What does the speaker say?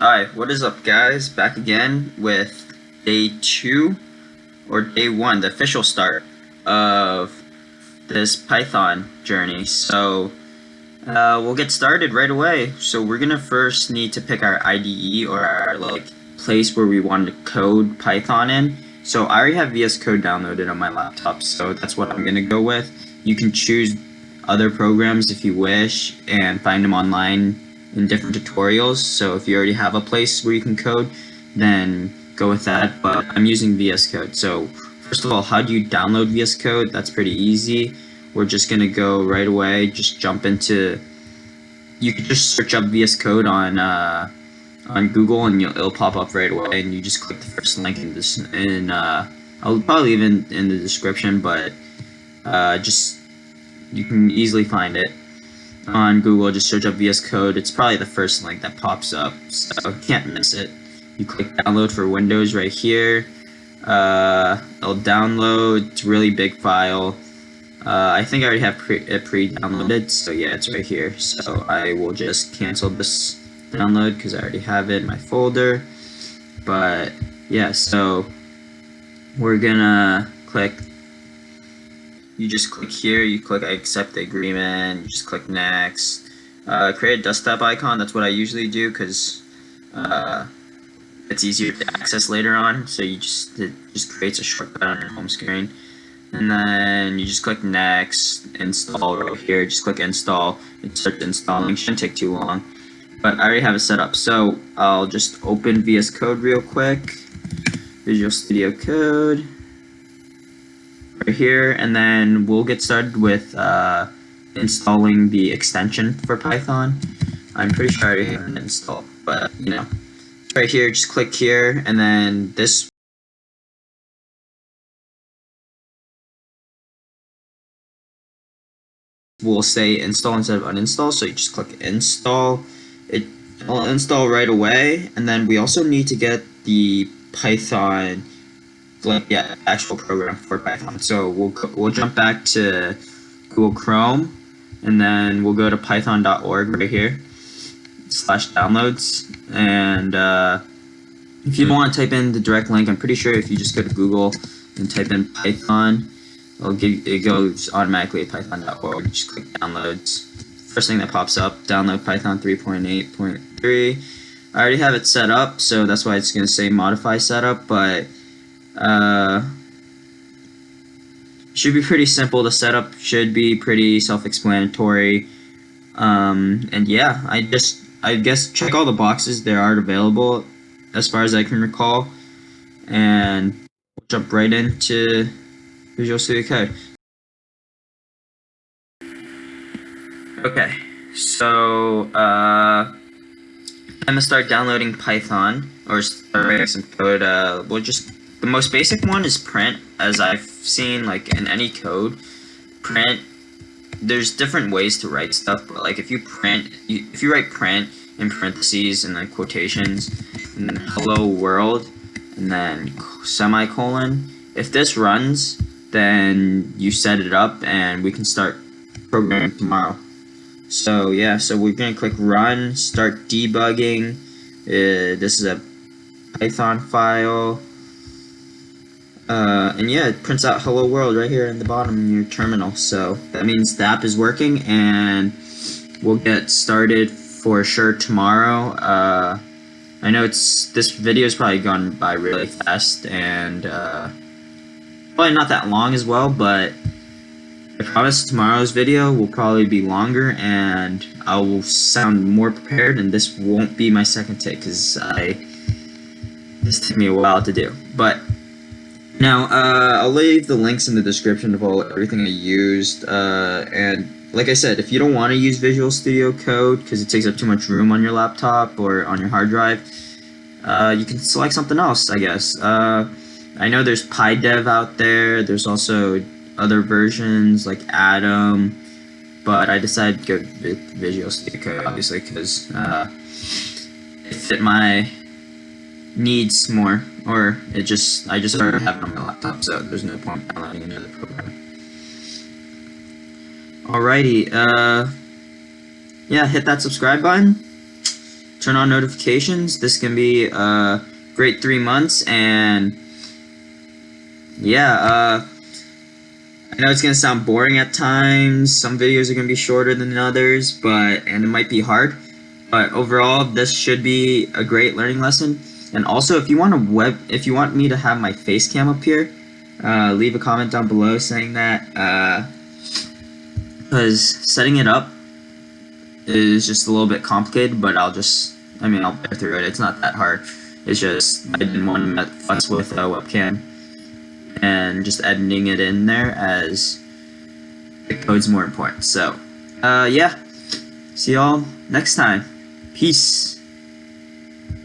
Alright, what is up guys? Back again with day 2 or day 1, the official start of this Python journey. So we'll get started right away. So we're gonna first need to pick our IDE or our place where we want to code Python in. So I already have VSCode downloaded on my laptop, so that's what I'm gonna go with. You can choose other programs if you wish and find them online in different tutorials. So if you already have a place where you can code, then go with that, but I'm using VSCode. So first of all, how do you download VSCode? That's pretty easy. We're just gonna go right away, just jump into, you can just search up VSCode on Google and it'll pop up right away, and you just click the first link in this, I'll probably leave in the description, but just, you can easily find it on Google. Just search up VS Code. It's probably the first link that pops up, so you can't miss it. You click download for Windows right here. It'll download. It's a really big file. I think I already have it pre-downloaded, so yeah, it's right here. So I will just cancel this download because I already have it in my folder. But yeah, so we're gonna click. You just click here, you click I accept the agreement, you just click next. Create a desktop icon, that's what I usually do because it's easier to access later on. So it just creates a shortcut on your home screen. And then you just click next, install right here, just click install. It starts installing, shouldn't take too long. But I already have it set up, so I'll just open VS Code real quick. Visual Studio Code. Right here, and then we'll get started with installing the extension for Python. I'm pretty sure I already have it installed, but you know, right here, just click here, and then this will say install instead of uninstall, so you just click install. It'll install right away, and then we also need to get the Python, actual program for Python. So we'll jump back to Google Chrome, and then we'll go to python.org right here /downloads. And if you don't want to type in the direct link, I'm pretty sure if you just go to Google and type in Python, it goes automatically to python.org. Just click downloads. First thing that pops up, download Python 3.8.3. I already have it set up, so that's why it's going to say modify setup, but should be pretty simple. The setup should be pretty self-explanatory. And yeah, I guess check all the boxes that are available as far as I can recall, and we'll jump right into Visual Studio Code. Okay, so I'm gonna start downloading Python, or start writing some code. The most basic one is print, as I've seen in any code. Print, there's different ways to write stuff, but if you write print in parentheses and then quotations and then hello world and then semicolon, if this runs, then you set it up and we can start programming tomorrow. So yeah, so we're gonna click run, start debugging. This is a Python file. And yeah, it prints out hello world right here in the bottom in your terminal. So that means the app is working, and we'll get started for sure tomorrow. I know this video has probably gone by really fast, and probably not that long as well, but I promise tomorrow's video will probably be longer and I will sound more prepared, and this won't be my second take because this took me a while to do. But now, I'll leave the links in the description of everything I used, and like I said, if you don't want to use Visual Studio Code because it takes up too much room on your laptop or on your hard drive, you can select something else, I guess. I know there's PyDev out there, there's also other versions like Atom, but I decided to go with Visual Studio Code, obviously, because it fit my needs more, or I just already have it on my laptop, so there's no point downloading another program. Alrighty, yeah, hit that subscribe button, turn on notifications. This can be a great 3 months, and yeah, I know it's gonna sound boring at times. Some videos are gonna be shorter than others, and it might be hard. But overall, this should be a great learning lesson. And also, if you want me to have my face cam up here, leave a comment down below saying that. Because setting it up is just a little bit complicated, but I'll bear through it. It's not that hard. It's just I didn't want to fuss with a webcam and just editing it in there, as the code's more important. So, yeah. See y'all next time. Peace.